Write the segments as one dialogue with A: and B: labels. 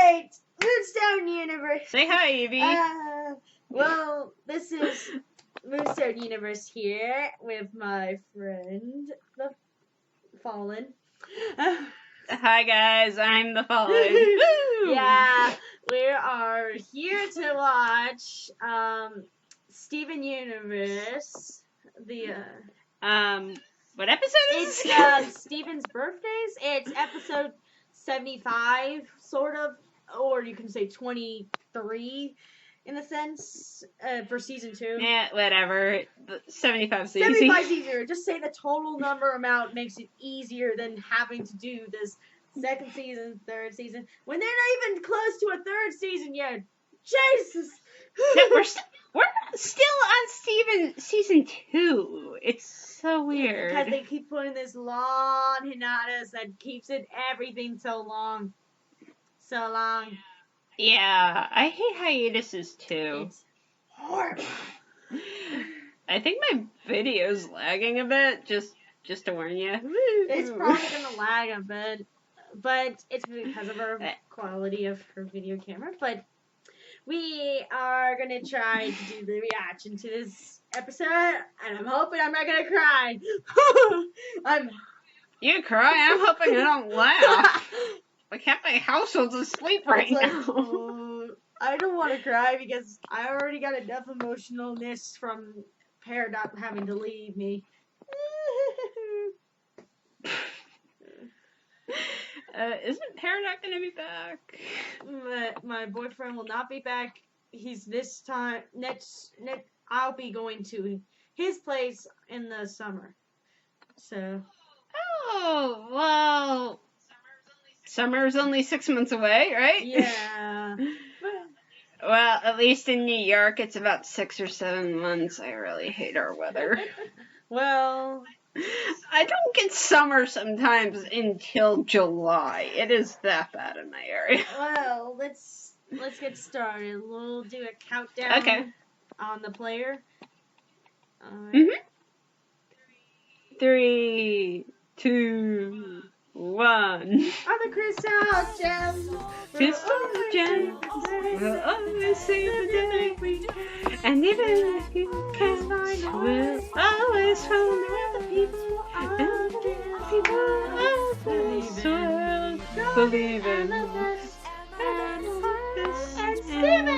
A: Alright, Moonstone Universe.
B: Say hi, Evie.
A: Well, this is Moonstone Universe here with my friend, the Fallen.
B: Hi, guys. I'm the Fallen. Woo!
A: Yeah, we are here to watch Steven Universe.
B: What episode is
A: It's
B: it?
A: Steven's birthdays. It's episode 75, sort of, or you can say 23 in a sense, for season 2.
B: Yeah, whatever. 75's easy.
A: 75's easier. Just say the total number amount makes it easier than having to do this second season, third season, when they're not even close to a third season yet. Jesus!
B: No, we're still on Steven season 2. It's so weird.
A: Because they keep putting this long hiatus that keeps everything so long. So long.
B: Yeah, I hate hiatuses too.
A: It's horrible.
B: I think my video's lagging a bit, just to warn you.
A: It's probably gonna lag a bit, but it's because of our quality of her video camera. But we are gonna try to do the reaction to this episode, and I'm hoping I'm not gonna cry.
B: You cry? I'm hoping I don't laugh. Like, half my household's asleep right now.
A: I don't want to cry because I already got enough emotionalness from Peridot having to leave me.
B: Isn't Peridot gonna be back?
A: My boyfriend will not be back. He's this time I'll be going to his place in the summer. So.
B: Oh well. Summer's only 6 months away, right?
A: Yeah.
B: Well, at least in New York, it's about 6 or 7 months. I really hate our weather.
A: Well,
B: I don't get summer sometimes until July. It is that bad in my area.
A: Well, let's get started. We'll do a countdown on the player.
B: 3, 2, 1.
A: On the crystal gems.
B: Crystal gems will always save the day. And even if you can't find it, we'll always find the people. And the people of this world believe in us.
A: And Steven!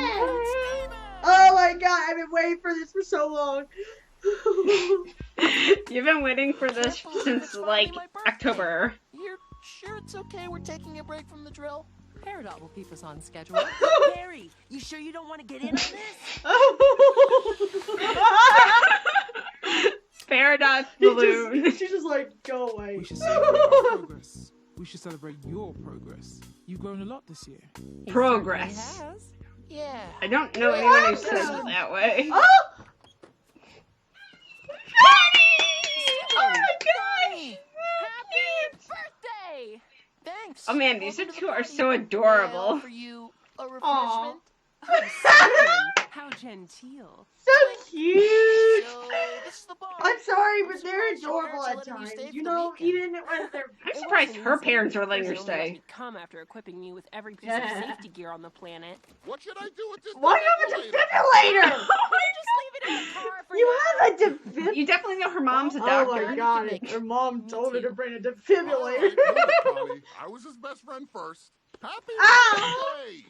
A: Oh my god, I've been waiting for this for so long.
B: You've been waiting for this since, like, October.
C: You're sure it's okay we're taking a break from the drill?
D: Peridot will keep us on schedule. Barry, you sure you don't want to get in on this?
B: Peridot's balloon.
A: She's just like, go away.
E: We should celebrate our progress. We should celebrate your progress. You've grown a lot this year.
B: Progress.
C: Yeah.
B: I don't know anyone who says it that way.
A: Oh!
B: Oh my gosh!
C: Happy birthday! Thanks.
B: Oh man, these
C: Welcome to the
B: two are
C: party.
B: so adorable.
C: Well, for you, a refreshment.
D: How genteel.
A: So cute!
C: So, this is the bar.
A: I'm sorry, but
C: I'm
A: they're
C: surprised your
A: adorable
C: parents
A: at
C: are letting you
A: times.
C: stay
A: You
C: for the
A: know,
C: weekend.
A: even when they're...
B: I'm surprised her parents are letting her
D: They only let
B: stay.
D: me come after equipping me with every piece of safety gear on the planet.
F: What should I do with this?
A: Why do you have a defibrillator?
D: Just leave it in the car for
A: You
D: now.
A: have a defibrillator?
B: You definitely know her mom's a
A: Oh
B: doctor.
A: my god, her mom told her to bring a defibrillator.
F: Connie. I was his best friend first. Happy birthday!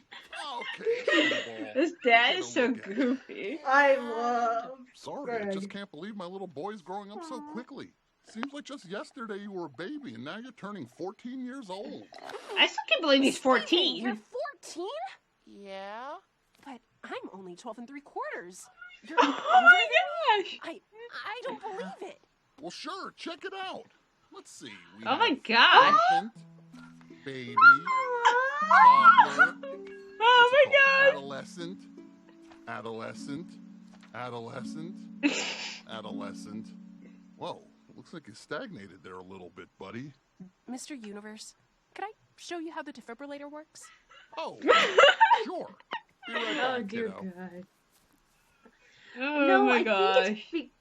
F: Okay.
B: This dad is so goofy.
A: I love...
F: Sorry, I
A: Greg.
F: just can't believe my little boy's growing up so quickly. Seems like just yesterday you were a baby and now you're turning 14 years old.
B: I still can't believe he's 14.
D: You're 14?
C: Yeah.
D: But I'm only 12 3/4. You're
B: Oh my gosh!
D: I don't believe it.
F: Well, sure, check it out. Let's see. We
B: Oh my
F: have
B: gosh!
F: infant, baby, toddler,
B: Oh my gosh!
F: adolescent, adolescent. Whoa, looks like you stagnated there a little bit, buddy.
D: Mr. Universe, could I show you how the defibrillator works?
F: Oh, sure. Be right
A: Oh
F: back,
A: dear
F: kiddo.
A: god.
B: Oh my
A: I
B: gosh!
A: think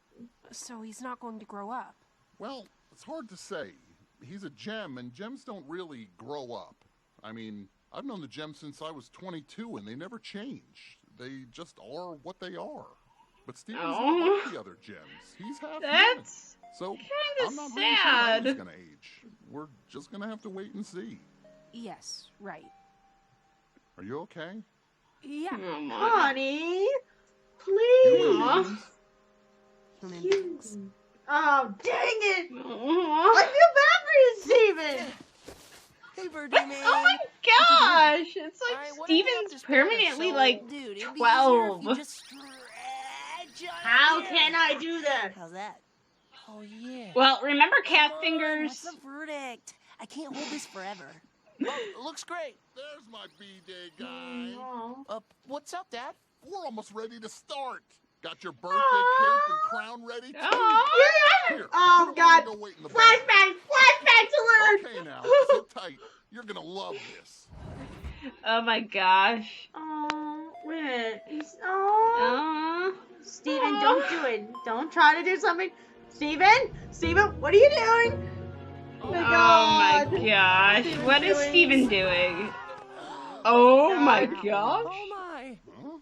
A: it's
D: So he's not going to grow up.
F: Well, it's hard to say. He's a gem, and gems don't really grow up. I mean, I've known the gems since I was 22, and they never change. They just are what they are. But Steven's not like the other gems. He's half human.
B: That's
F: So
B: kinda
F: I'm not really sure how
B: sad.
F: he's gonna age. We're just gonna have to wait and see.
D: Yes, right.
F: Are you okay?
D: Yeah.
B: Oh my.
A: Connie, please.
F: Human beings?
D: Human beings.
A: Oh, dang it!
B: Aw.
A: I feel bad for you, Steven.
D: Hey, Birdie Man.
B: Oh my gosh! It's like
D: Alright, what do you have
B: Steven's
D: to spare?
B: permanently
D: So,
B: like
D: dude, it'd be easier if
B: 12.
D: you just stretch out
A: How
D: here.
A: can I do that?
D: How's that? Oh yeah.
B: Well, remember cat
D: Come on,
B: fingers?
D: What's the verdict? I can't hold this forever.
C: Oh, looks great.
F: There's my B-Day guy.
A: Oh.
C: What's up, Dad?
F: We're almost ready to start. Got your birthday cape and crown ready too?
B: Aw.
F: Here,
A: Oh,
F: put 'em on
A: God.
F: and go wait in the back.
A: Flashbacks alert!
F: Okay now, sit tight. You're gonna love this.
B: Oh my gosh.
A: Oh, wait. Oh.
B: Aw.
A: Steven, don't do it. Don't try to do something. Steven, what are you doing? Oh my
B: Oh
A: God.
B: my gosh.
A: Steven's
B: What is
A: doing-
B: Steven doing? Oh my
C: Oh
B: gosh.
C: my.
F: Huh?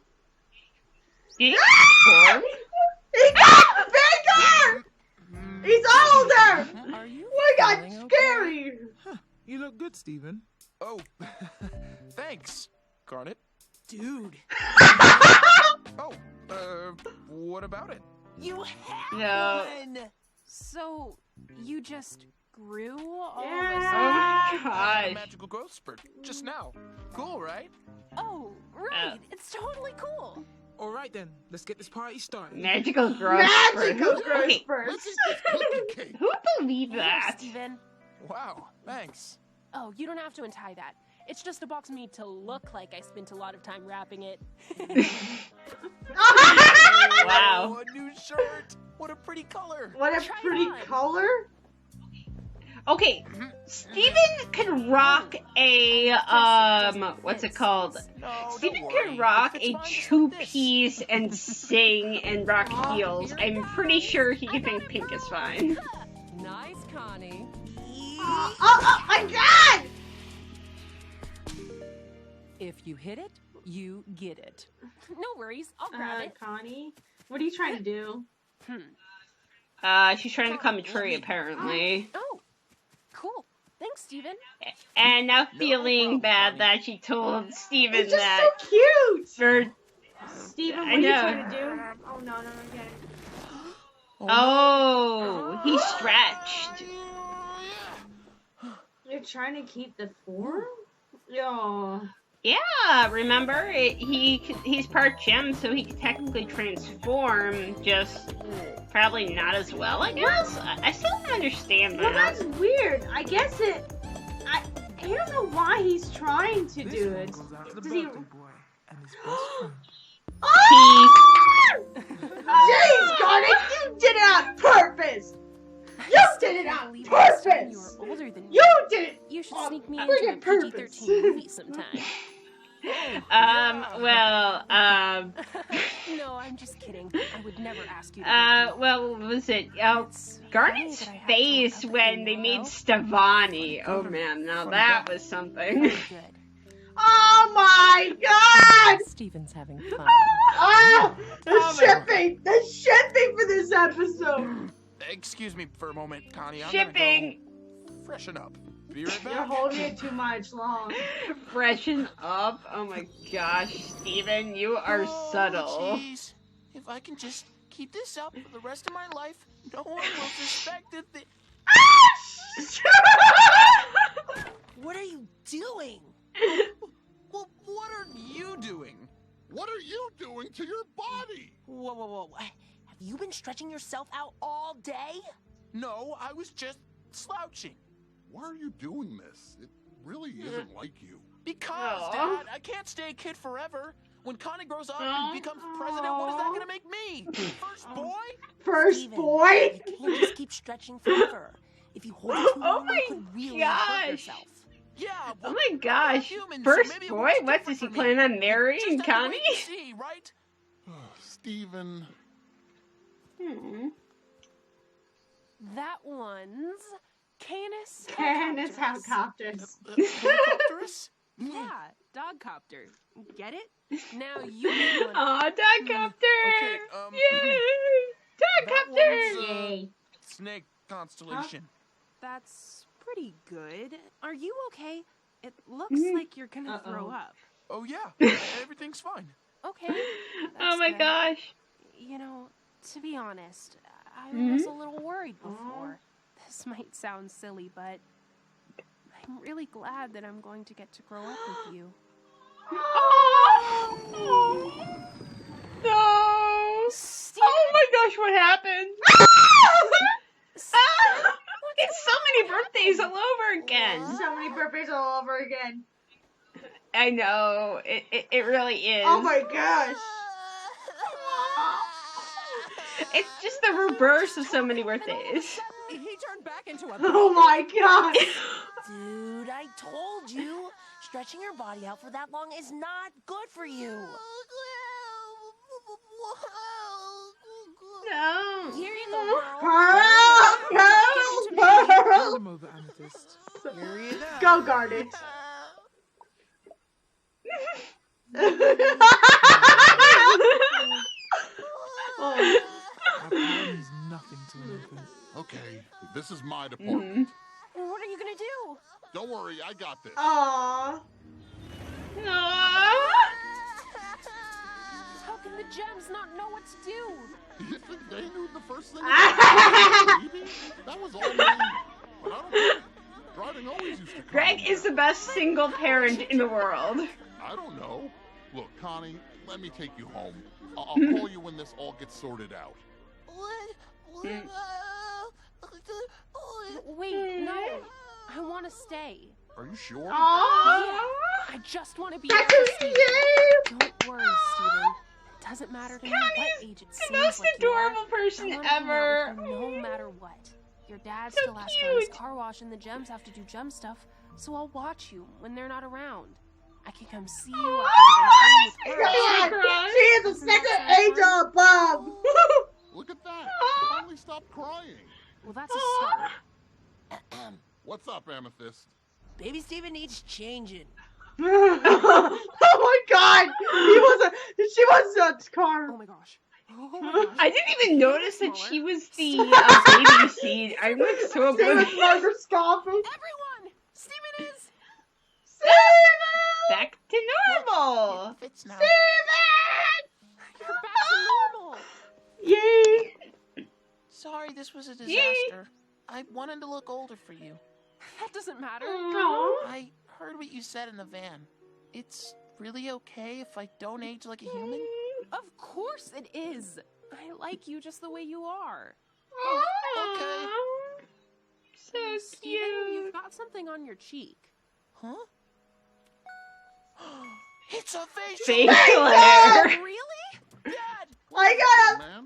B: Steven?
A: He got bigger! He's older!
C: Are you?
A: We got
C: feeling okay?
A: scary!
E: You look good, Steven.
C: Oh, thanks, Garnet.
D: Dude.
C: Oh, what about it?
D: You have
B: No.
D: one. So you just grew all
B: Oh
A: Yeah.
B: my
C: I had a
B: gosh.
C: magical growth spurt just now. Cool, right?
D: Oh, right. It's totally cool.
E: All right then, let's get this party started.
B: Magical growth.
A: Magical
B: spurt.
A: growth
B: Okay,
A: spurt.
F: Let's eat this cookie cake.
B: who believed
D: Here,
B: that?
D: Steven.
C: Wow, thanks.
D: Oh, you don't have to untie that. It's just a box made to look like I spent a lot of time wrapping it.
B: Wow.
C: Oh, a new shirt. What a pretty color.
A: What a
D: Try it
A: pretty
D: on.
A: color.
B: Okay, Steven can rock a what's it called?
C: No, don't
B: Steven
C: worry.
B: can rock
C: It fits
B: a
C: fine just like this.
B: two-piece and sing and rock heels. I'm pretty sure he can think pink is fine.
D: Nice, Connie.
A: Oh my God!
D: If you hit it, you get it. No worries, I'll grab it.
A: Connie, what are you trying to do?
B: She's trying to come a tree apparently.
D: Oh, cool. Thanks, Steven.
B: And now
C: No
B: feeling
C: problem,
B: bad
C: Connie.
B: that she told Steven
A: It's just
B: that
A: so cute.
B: for
A: Steven, what
B: I
A: are you
B: know.
A: trying to do? Oh no, again.
B: oh, he stretched.
A: You're trying to keep the form? Yo.
B: Yeah, remember? He's part gem, so he can technically transform, just probably not as well, I guess? I still don't understand
A: Well,
B: that.
A: that's weird. I guess I don't know why he's trying to
E: This
A: do
E: one
A: it.
E: goes out to the
A: Does he?
E: birthday boy and his best friend.
A: Oh! Jeez, Garnet, you did it on purpose. You did it on
D: Believe I was saying you
A: purpose.
D: were older than me.
A: You did it.
D: You should
A: on
D: sneak me
A: friggin'
D: into a
A: purpose.
D: PG-13 movie sometime. No, I'm just kidding. I would never ask you to
B: what was it? Oh, Garnet's
D: funny that I have to
B: face
D: look up
B: when
D: the
B: they made
D: email.
B: Stefani. Oh man, now that was something.
D: Very good.
A: Oh my God!
D: Steven's having fun.
A: Oh, the
B: Oh my-
A: shipping for this episode.
C: Excuse me for a moment, Connie. I'm
B: Shipping,
C: gonna go freshen up. Be right
A: You're
C: back.
A: holding it too much long.
B: freshen up. Oh my gosh, Steven, you are
C: Oh,
B: subtle.
C: jeez. If I can just keep this up for the rest of my life, no one will suspect a thing. What are you doing? Well, what are you doing?
F: What are you doing to your body?
D: Whoa. Have you been stretching yourself out all day?
C: No, I was just slouching.
F: Why are you doing this? It really isn't like you.
C: Because,
B: Aw.
C: Dad, I can't stay a kid forever. When Connie grows up and becomes president, what is that gonna make me? First boy?
A: First
D: Steven,
A: boy.
D: You can't just keep stretching forever. If you hold it too
B: Oh
D: long,
B: my
D: you could really hurt
B: gosh.
D: yourself.
C: Yeah.
B: Oh
C: well,
B: my
C: we're
B: gosh,
C: humans, so
B: first
C: maybe it
B: boy?
C: works
B: What, does he
C: different for me.
B: plan on marrying
C: Just have to
B: Connie?
C: wait and see, right?
F: Steven.
B: Hmm.
D: That one's Canis
A: Canis
D: Helicopterus.
A: helicopters.
C: Helicopterus?
D: Yeah, dog copter. Get it? Now you make one.
B: Aw, dog copter!
C: Okay,
B: Yay! Dog
C: that
B: copter!
C: one's,
A: Yay.
C: snake constellation.
D: That's pretty good. Are you okay? It looks like you're gonna throw up.
C: Oh yeah, everything's fine.
D: Okay.
B: Oh
D: that's
B: my
D: good.
B: gosh.
D: You know, to be honest, I was a little worried before. This might sound silly, but I'm really glad that I'm going to get to grow up with you.
B: Oh, no.
D: Steven!
B: Oh my gosh, what happened? It's so many birthdays all over again.
A: So many birthdays all over again.
B: I know. It really is.
A: Oh my gosh.
B: It's just the reverse of so many birthdays.
C: He turned back into a
A: Oh my god.
G: Dude, I told you. Stretching your body out for that long is not good for you.
B: No.
G: Here you go, girl.
A: Pearl, Pearl,
E: Hand
A: Pearl.
E: them over, Amethyst.
C: Here you go.
A: Go guard it. Oh.
E: Our power means nothing to an infant.
F: Okay, this is my department.
G: What are you gonna do?
F: Don't worry, I got this.
A: Aww.
D: How can the gems not know what to do?
F: You think they knew the first thing? That was all me. But I don't know. Driving always used to come.
B: Greg is the best single parent in the world.
F: I don't know. Look, Connie, let me take you home. I'll call you when this all gets sorted out.
D: Wait, no. I want to stay.
F: Are you sure?
D: I just want to be there for Steven. Don't worry, Steven. It doesn't matter to me what age it
B: The
D: seems
B: most
D: like you are.
B: adorable person
D: I wanna hang out
B: ever.
D: with you no matter what. Your dad
B: So
D: still has to run his
B: cute.
D: car wash and the gems have to do gem stuff, so I'll watch you when they're not around. I can come see you after I'm done playing with Pearl.
A: She is a second angel above.
F: Look at that. Finally stopped crying.
D: Well, that's a start.
F: What's up, Amethyst?
G: Baby Steven needs changing.
A: Oh my god. She was a car.
D: Oh my gosh. Oh my gosh.
B: I didn't even notice that she was the baby seed. I went so
A: She was
B: oblivious.
A: microscopic.
D: Everyone! Steven is...
B: Back to normal.
C: It fits now.
D: You're back to normal!
A: Yay.
C: Sorry, this was a disaster. I wanted to look older for you.
D: That doesn't matter.
C: I heard what you said in the van. It's really okay if I don't age like a human?
D: Of course it is. I like you just the way you are.
C: Okay.
B: So
D: Steven,
B: cute.
D: you've got something on your cheek.
C: Huh? It's a facial!
B: Fake Claire.
D: Really?
C: Dad!
A: I got a
F: Man?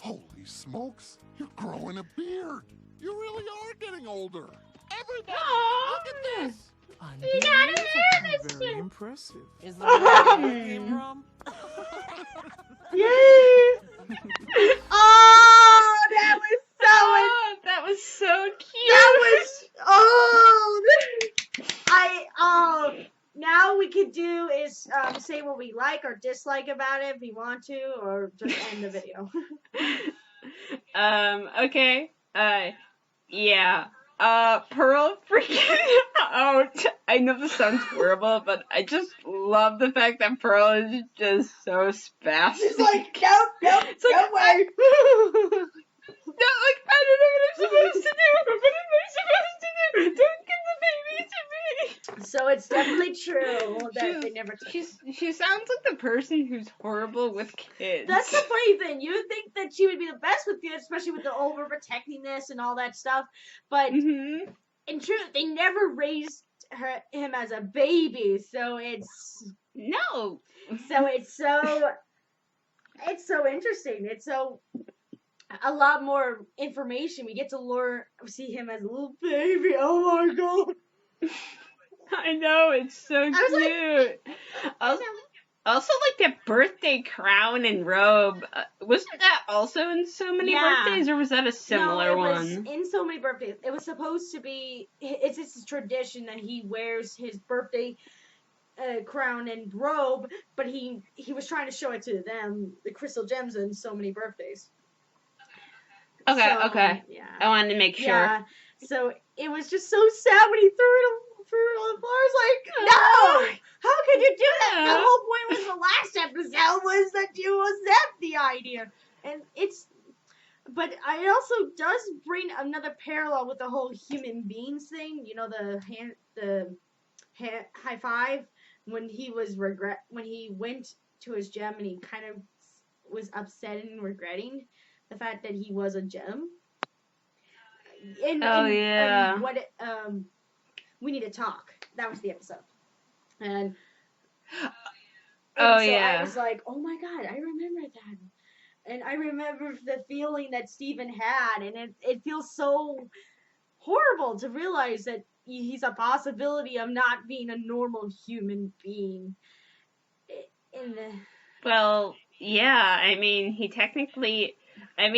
A: facial.
F: Holy smokes. You're growing a beard. You really are getting older. Everybody, look at this.
E: Very impressive.
G: Is the where it came from?
A: Yay. Oh, that was so.
B: Oh, that was so cute.
A: That was. Oh. Now we could do is say what we like or dislike about it if we want to, or just end the video.
B: Okay. Yeah. Pearl freaking out. I know this sounds horrible, but I just love the fact that Pearl is just so spastic.
A: She's like, nope,
B: It's like,
A: no way.
B: No, like, I don't know what I'm supposed to do. What am I supposed to do? Don't give the baby to me.
A: So it's definitely true that they never took it.
B: She sounds like the person who's horrible with kids.
A: That's the funny thing. You would think that she would be the best with kids, especially with the overprotectingness and all that stuff. But
B: Mm-hmm.
A: in truth, they never raised him as a baby. So it's
B: No.
A: it's so interesting. It's so a lot more information. We get to see him as a little baby. Oh my god.
B: I know, it's so
A: was like-
B: cute. Also, like, that birthday crown and robe, wasn't that also in So Many Birthdays, or was that a similar one?
A: No, it was in So Many Birthdays. It was supposed to be, it's just a tradition that he wears his birthday crown and robe, but he was trying to show it to them, the crystal gems, in So Many Birthdays.
B: Okay.
A: Yeah.
B: I wanted to make sure.
A: Yeah. So it was just so sad when he threw it on the floor. I was like, no! How could you do that? The whole point was the last episode was that you accept the idea. And but it also does bring another parallel with the whole human beings thing. You know, the high five when he went to his gem and he kind of was upset and regretting the fact that he was a gem. We Need to Talk. That was the episode. And I was like, oh my god, I remember that. And I remember the feeling that Steven had, and it feels so horrible to realize that he's a possibility of not being a normal human being.
B: Well, yeah, I mean, I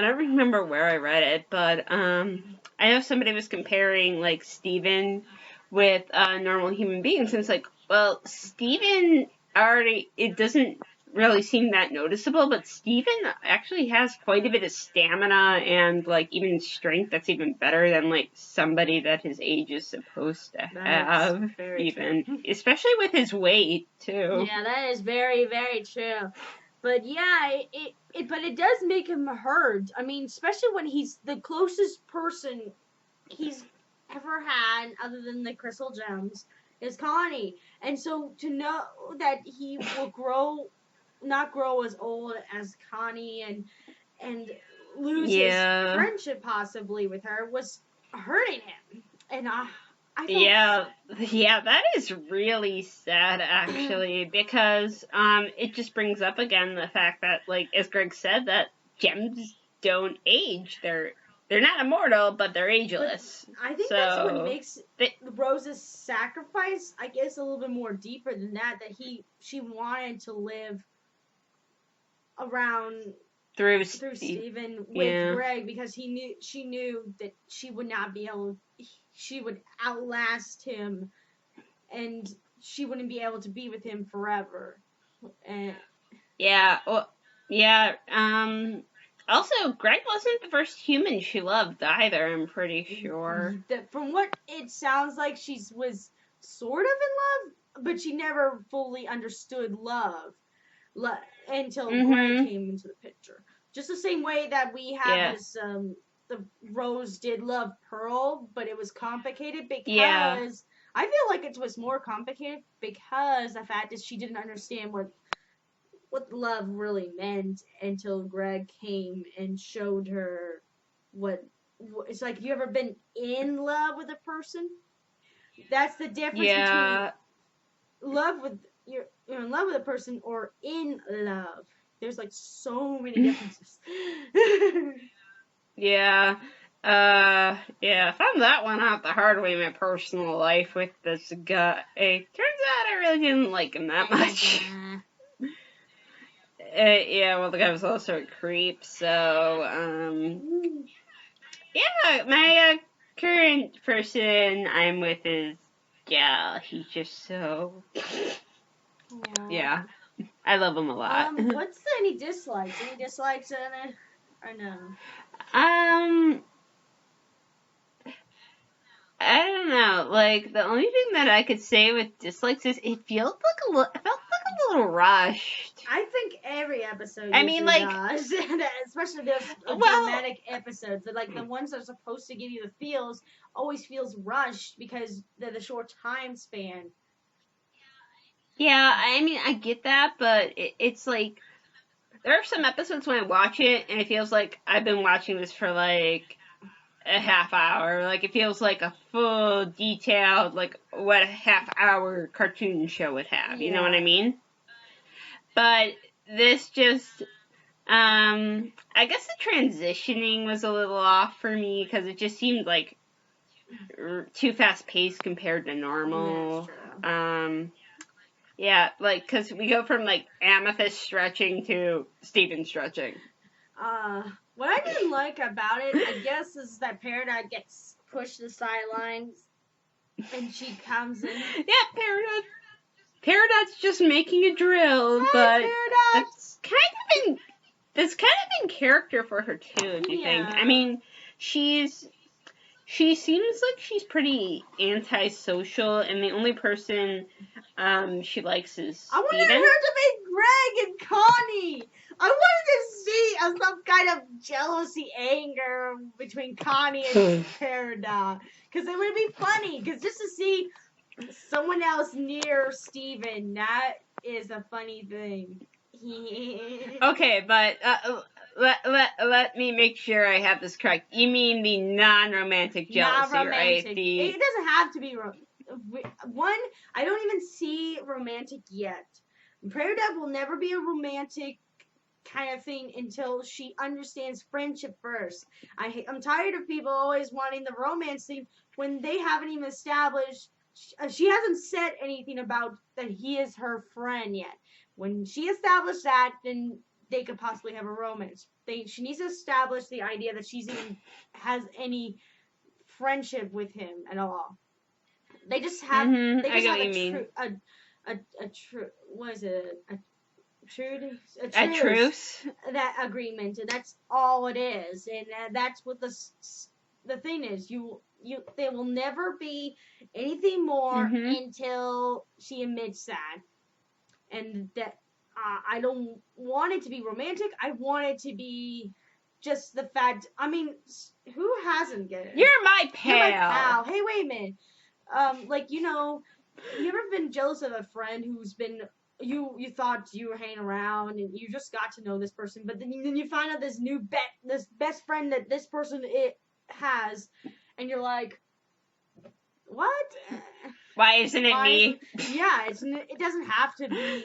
B: don't remember where I read it, but I know somebody was comparing, like, Steven with normal human beings, and it's like, well, Steven it doesn't really seem that noticeable, but Steven actually has quite a bit of stamina and, like, even strength that's even better than, like, somebody that his age is supposed to have, even. True. Especially with his weight, too.
A: Yeah, that is very, very true. But yeah, but it does make him hurt. I mean, especially when he's the closest person he's ever had, other than the crystal gems, is Connie. And so to know that he will not grow as old as Connie and lose his friendship possibly with her was hurting him. And I
B: that is really sad, actually, because it just brings up again the fact that, like, as Greg said, that gems don't age. They're not immortal, but they're ageless.
A: But I think that's what makes Rose's sacrifice, I guess, a little bit more deeper than that. That she wanted to live around through Steven with Greg, because she knew that she would not be able. She would outlast him, and she wouldn't be able to be with him forever.
B: Also, Greg wasn't the first human she loved either, I'm pretty sure.
A: From what it sounds like, she was sort of in love, but she never fully understood love until Greg came into the picture. Just the same way that we have this... the Rose did love Pearl, but it was complicated because I feel like it was more complicated because the fact is she didn't understand what love really meant until Greg came and showed her what it's like. Have you ever been in love with a person? That's the difference between you're in love with a person or in love. There's like so many differences.
B: I found that one out the hard way in my personal life with this guy. Turns out I really didn't like him that much. The guy was also a creep, so, my current person I'm with is, he's just so, I love him a lot.
A: What's any dislikes? Any dislikes in it? Or no?
B: I don't know. Like, the only thing that I could say with dislikes is it felt like a little rushed.
A: I think every episode.
B: Does,
A: especially those dramatic episodes. That, like, the ones that are supposed to give you the feels always feels rushed because they're the short time span.
B: Yeah, I get that, but it's like. There are some episodes when I watch it, and it feels like I've been watching this for, like, a half hour. Like, it feels like a full, detailed, like, what a half-hour cartoon show would have. You know what I mean? But this just, I guess the transitioning was a little off for me, because it just seemed, like, too fast-paced compared to normal. Yeah, like, because we go from, like, Amethyst stretching to Steven stretching.
A: What I didn't like about it, I guess, is that Peridot gets pushed to the sidelines, and she comes in.
B: Yeah, Peridot's just making a drill,
A: Hi,
B: but
A: Peridot!
B: that's kind of in character for her, too, if you think. I mean, she seems like she's pretty antisocial, and the only person she likes is Steven.
A: I wanted her to make Greg and Connie. I wanted to see some kind of jealousy, anger between Connie and Peridot, because it would be funny. Because just to see someone else near Steven, that is a funny thing.
B: Okay, but let me make sure I have this correct. You mean the non-romantic jealousy, right?
A: It doesn't have to be one. I don't even see romantic yet. Peridot will never be a romantic kind of thing until she understands friendship first. I'm tired of people always wanting the romance thing when they haven't even established. She hasn't said anything about that he is her friend yet. When she established that, then they could possibly have a romance. She needs to establish the idea that she's even has any friendship with him at all. They just have.
B: Mm-hmm.
A: They just
B: I
A: have a truce. That agreement, and that's all it is. And that's what the thing is. There will never be anything more until she admits that. And that I don't want it to be romantic. I want it to be just the fact. I mean, who hasn't get it?
B: You're my pal.
A: You're my pal. Hey, wait a minute. Like, you ever been jealous of a friend who's been you thought you were hanging around and you just got to know this person, but then you find out this this best friend that this person has, and you're like, what?
B: Why isn't it me?
A: Yeah, it doesn't have to be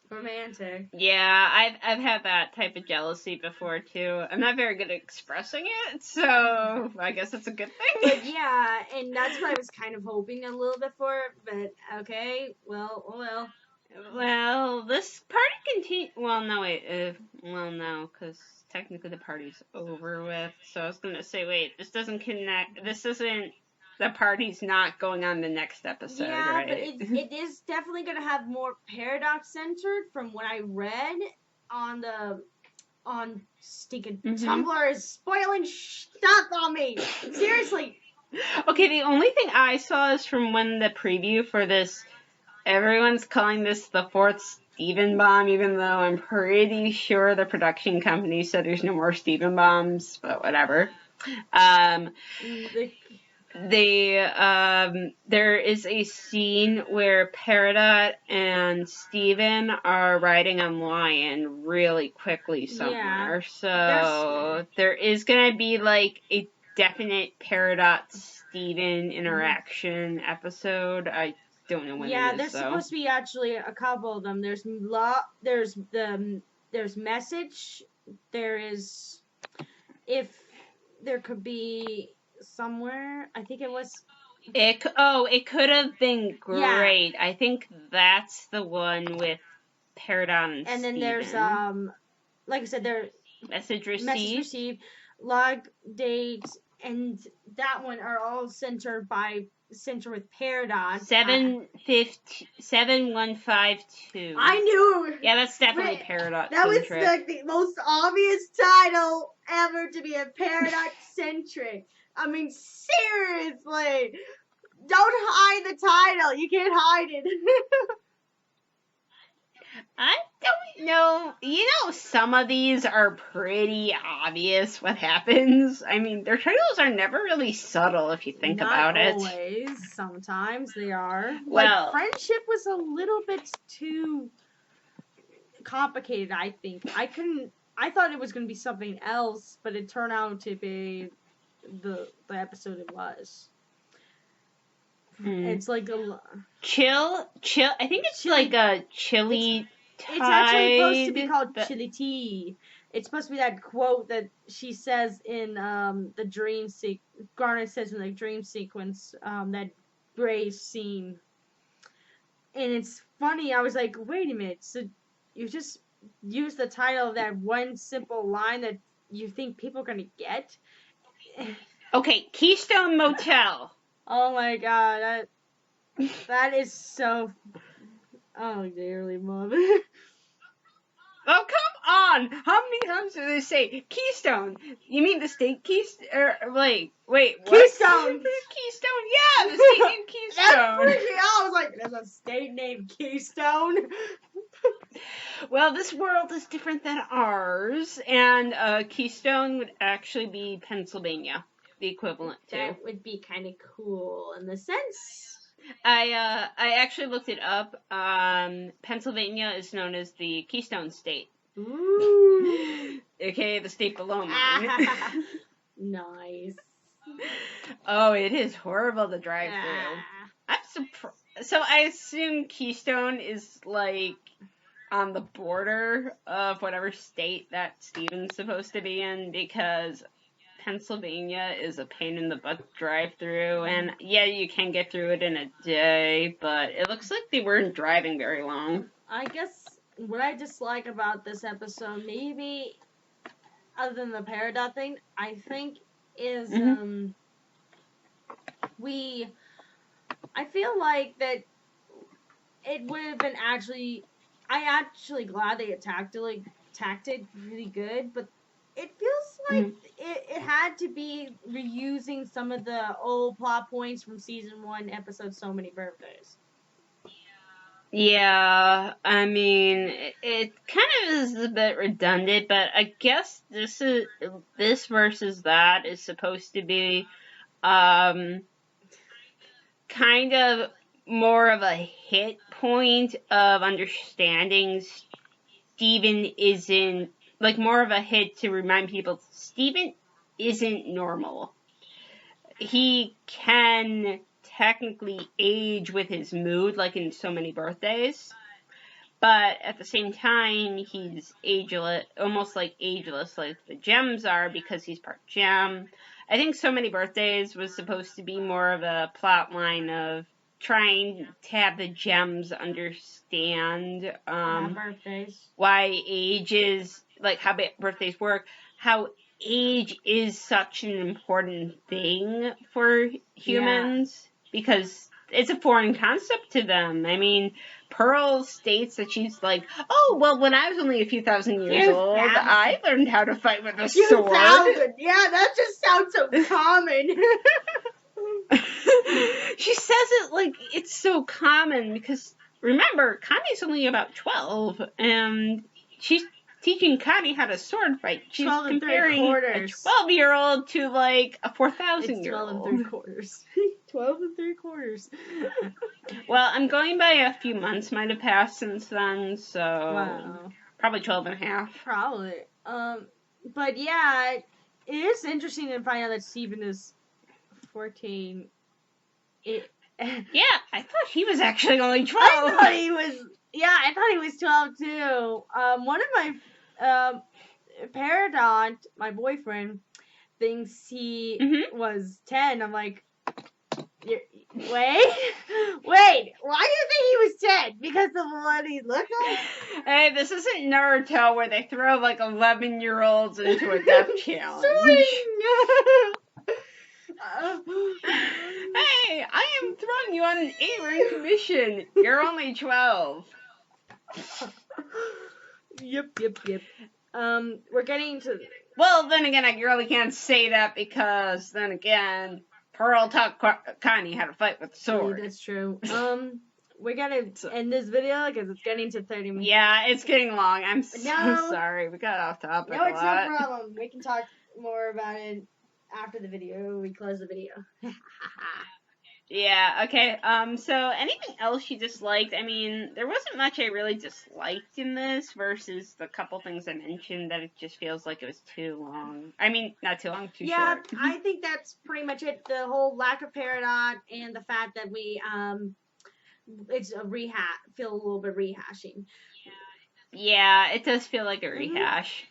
A: romantic.
B: Yeah, I've had that type of jealousy before too. I'm not very good at expressing it, so I guess it's a good thing.
A: But yeah, and that's what I was kind of hoping a little bit for. But okay, well.
B: Well, this party continues. Well, no, wait. Well, no, because technically the party's over with. So I was gonna say, wait, this doesn't connect. This isn't. The party's not going on the next episode, right?
A: Yeah, but it is definitely going to have more paradox centered from what I read on stinking Tumblr is spoiling stuff on me. Seriously.
B: Okay, the only thing I saw is from when the preview for this, everyone's calling this the fourth Steven bomb, even though I'm pretty sure the production company said there's no more Steven bombs, but whatever. There is a scene where Peridot and Steven are riding on Lion really quickly somewhere. Yeah. So there is going to be like a definite Peridot Steven interaction episode. I don't know when it is.
A: Yeah, there's supposed to be actually a couple of them. There's message. There is if there could be somewhere. I think it was.
B: It could have been great. Yeah. I think that's the one with Peridot and
A: then
B: Steven.
A: There's like I said, there
B: message received,
A: log dates, and that one are all centered with Peridot.
B: 7152.
A: I knew.
B: Yeah, that's definitely Peridot.
A: That was like the most obvious title ever to be a Peridot centric. I mean, seriously, don't hide the title. You can't hide it.
B: I don't know. You know, some of these are pretty obvious what happens. I mean, their titles are never really subtle if you think about it.
A: Not always. Sometimes they are.
B: Well,
A: like, friendship was a little bit too complicated, I think. I thought it was going to be something else, but it turned out to be the episode it was. It's like a
B: chill. I think it's like a chili.
A: It's actually supposed to be called chili tea. It's supposed to be that quote that she says in the dream Garnet says in the dream sequence, that Gray's scene. And it's funny, I was like, wait a minute, so you just use the title of that one simple line that you think people are gonna get?
B: Okay, Keystone Motel.
A: Oh my god, that is so... Oh, dearly mother.
B: Oh, come on! How many times do they say Keystone? You mean the state Keystone? Wait, what?
A: Keystone!
B: Keystone, yeah, the state named Keystone.
A: That freaked me out. I was like, there's a state named Keystone?
B: Well, this world is different than ours, and Keystone would actually be Pennsylvania, the equivalent to.
A: That would be kind of cool in the sense.
B: I actually looked it up. Pennsylvania is known as the Keystone State.
A: Ooh.
B: Okay, the state below me.
A: Nice.
B: Oh, it is horrible to drive through. I'm surprised. So I assume Keystone is like on the border of whatever state that Steven's supposed to be in, because Pennsylvania is a pain in the butt drive through, and yeah, you can get through it in a day, but it looks like they weren't driving very long.
A: I guess what I dislike about this episode, maybe other than the Peridot thing, I think is I feel like that it would have been actually glad they attacked it really good, but it feels like it had to be reusing some of the old plot points from season 1, episode So Many Birthdays.
B: Yeah, I mean, it kind of is a bit redundant, but I guess this versus that is supposed to be kind of more of a hit point of understanding Steven isn't, like, more of a hit to remind people Steven isn't normal. He can technically age with his mood, like in So Many Birthdays, but at the same time, he's ageless, almost like ageless, like the gems are, because he's part gem. I think So Many Birthdays was supposed to be more of a plot line of trying to have the gems understand why age is, like, how birthdays work, how age is such an important thing for humans, because it's a foreign concept to them. I mean, Pearl states that she's like, oh, well, when I was only a few thousand years old, I learned how to fight with a sword.
A: Yeah, that just sounds so common.
B: She says it like it's so common because, remember, Connie's only about 12, and she's teaching Connie how to sword fight. She's comparing a 12-year-old to, like, a 4,000-year-old.
A: 12 3/4. 12 3/4.
B: Well, I'm going by a few months might have passed since then, so probably 12 and a half.
A: Probably. But yeah, it is interesting to find out that Steven is 14.
B: Yeah, I thought he was actually only 12.
A: I thought he was 12 too. One of my Peridot, my boyfriend, thinks he was 10. I'm like, wait, why do you think he was 10? Because of what he looked like?
B: Hey, this isn't Naruto where they throw like 11-year-olds into a death challenge. Hey, I am throwing you on an A-rank mission. You're only 12.
A: Yep. We're getting to...
B: Well, then again, I really can't say that because, then again, Pearl taught Connie how to fight with a sword.
A: That's true. We're gonna end this video because it's getting to 30 minutes.
B: Yeah, it's getting long. I'm so sorry. We got off topic a lot.
A: No, it's no problem. We can talk more about it after the video. We close the video.
B: Yeah, okay. So anything else you disliked? I mean, there wasn't much I really disliked in this versus the couple things I mentioned that it just feels like it was too long. I mean, not too long, too short.
A: Yeah, I think that's pretty much it. The whole lack of Peridot and the fact that we, it's a feel a little bit rehashing.
B: Yeah, it does feel like a rehash.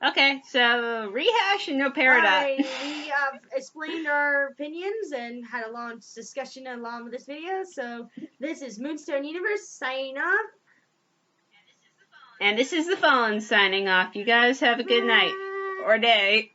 B: Okay, so rehash and no paradox.
A: Alright, we have explained our opinions and had a long discussion along with this video. So this is Moonstone Universe signing off.
B: And this is the Fallen signing off. You guys have a good night or day.